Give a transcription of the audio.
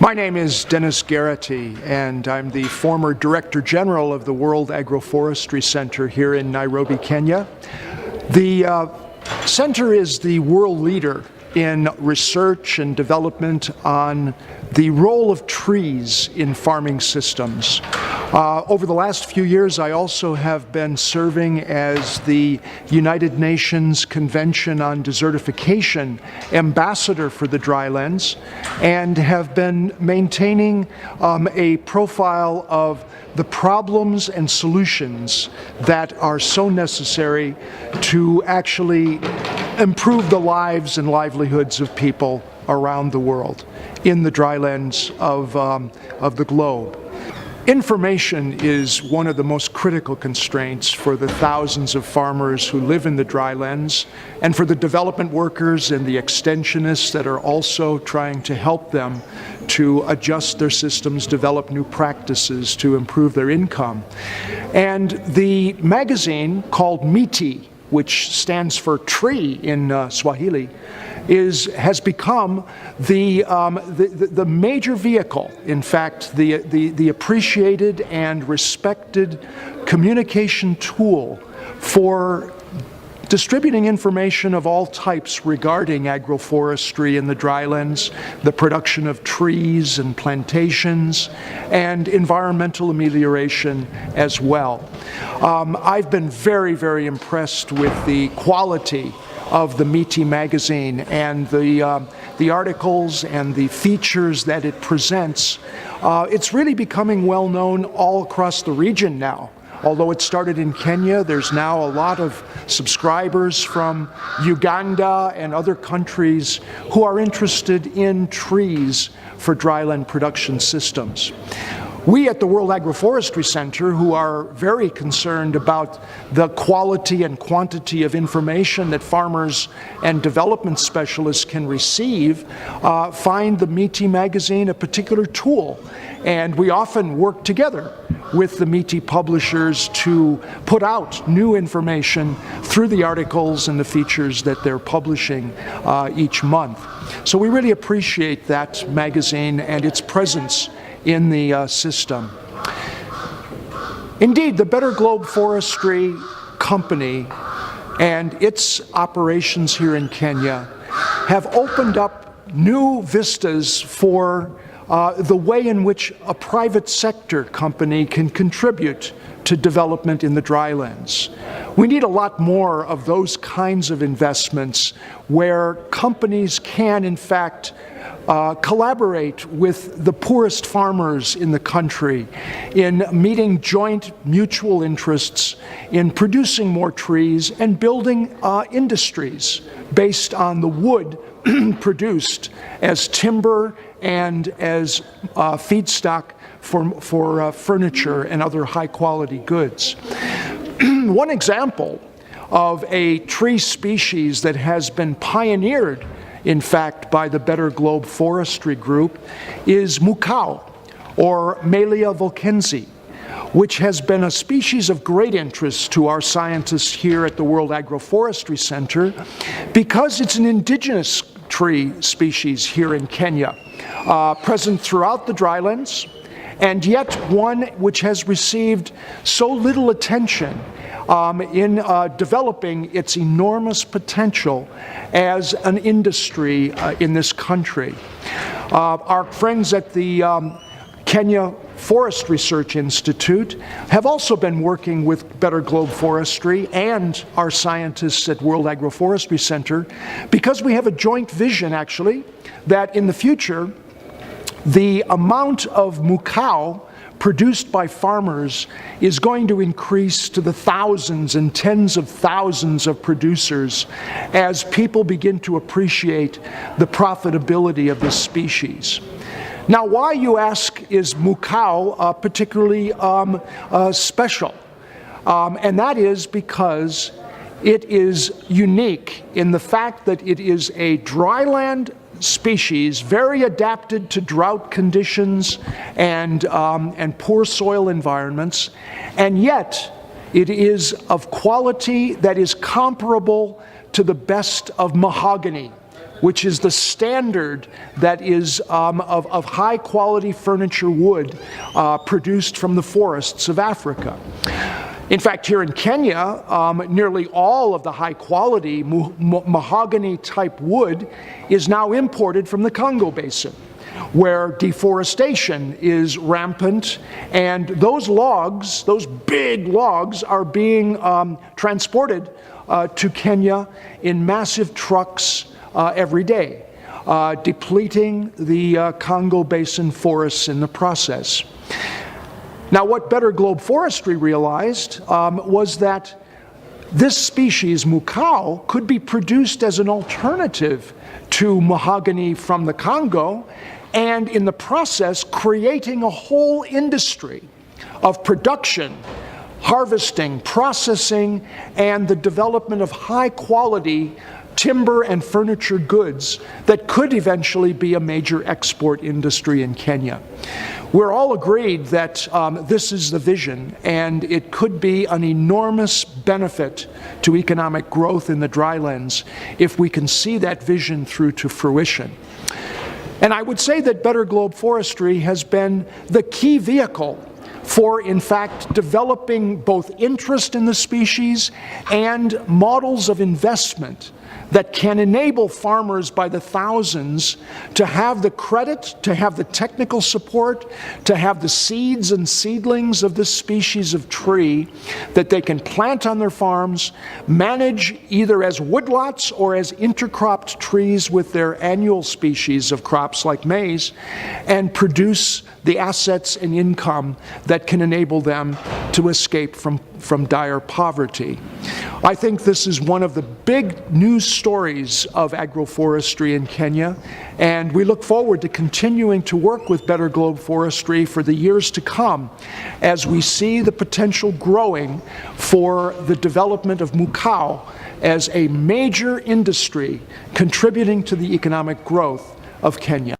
My name is Dennis Garrity, and I'm the former Director General of the World Agroforestry Centre here in Nairobi, Kenya. The Centre is the world leader in research and development on the role of trees in farming systems. Over the last few years, I also have been serving as the United Nations Convention on Desertification Ambassador for the Drylands, and have been maintaining a profile of the problems and solutions that are so necessary to actually improve the lives and livelihoods of people around the world in the drylands of the globe. Information is one of the most critical constraints for the thousands of farmers who live in the drylands, and for the development workers and the extensionists that are also trying to help them to adjust their systems, develop new practices to improve their income. And the magazine called MITI, which stands for tree in Swahili, has become the major vehicle, in fact, the appreciated and respected communication tool for distributing information of all types regarding agroforestry in the drylands, the production of trees and plantations, and environmental amelioration as well. I've been very, very impressed with the quality of the MITI magazine and the articles and the features that it presents. It's really becoming well known all across the region now. Although it started in Kenya, there's now a lot of subscribers from Uganda and other countries who are interested in trees for dryland production systems. We at the World Agroforestry Centre, who are very concerned about the quality and quantity of information that farmers and development specialists can receive, find the MITI magazine a particular tool. And we often work together with the MITI publishers to put out new information through the articles and the features that they're publishing each month. So we really appreciate that magazine and its presence in the system. Indeed, the Better Globe Forestry Company and its operations here in Kenya have opened up new vistas for the way in which a private sector company can contribute to development in the drylands. We need a lot more of those kinds of investments where companies can, in fact, collaborate with the poorest farmers in the country in meeting joint mutual interests in producing more trees and building industries based on the wood produced as timber and as feedstock for furniture and other high-quality goods. One example of a tree species that has been pioneered, in fact, by the Better Globe Forestry Group is mukau, or Melia volkensi, which has been a species of great interest to our scientists here at the World Agroforestry Centre because it's an indigenous tree species here in Kenya, present throughout the drylands, and yet one which has received so little attention in developing its enormous potential as an industry in this country. Our friends at the Kenya Forest Research Institute have also been working with Better Globe Forestry and our scientists at World Agroforestry Centre because we have a joint vision, actually, that in the future the amount of mukau produced by farmers is going to increase to the thousands and tens of thousands of producers as people begin to appreciate the profitability of this species. Now, why, you ask, is mukau particularly special? And that is because it is unique in the fact that it is a dryland species, very adapted to drought conditions and poor soil environments, and yet it is of quality that is comparable to the best of mahogany, which is the standard that is of high-quality furniture wood produced from the forests of Africa. In fact, here in Kenya, nearly all of the high-quality mahogany-type wood is now imported from the Congo Basin, where deforestation is rampant, and those logs, those big logs, are being transported to Kenya in massive trucks every day, depleting the Congo Basin forests in the process. Now, what Better Globe Forestry realized was that this species, mukau, could be produced as an alternative to mahogany from the Congo, and in the process creating a whole industry of production, harvesting, processing, and the development of high-quality timber and furniture goods that could eventually be a major export industry in Kenya. We're all agreed that this is the vision, and it could be an enormous benefit to economic growth in the drylands if we can see that vision through to fruition. And I would say that Better Globe Forestry has been the key vehicle for, in fact, developing both interest in the species and models of investment that can enable farmers by the thousands to have the credit, to have the technical support, to have the seeds and seedlings of this species of tree that they can plant on their farms, manage either as woodlots or as intercropped trees with their annual species of crops like maize, and produce the assets and income that can enable them to escape from dire poverty. I think this is one of the big news stories of agroforestry in Kenya, and we look forward to continuing to work with Better Globe Forestry for the years to come as we see the potential growing for the development of mukau as a major industry contributing to the economic growth of Kenya.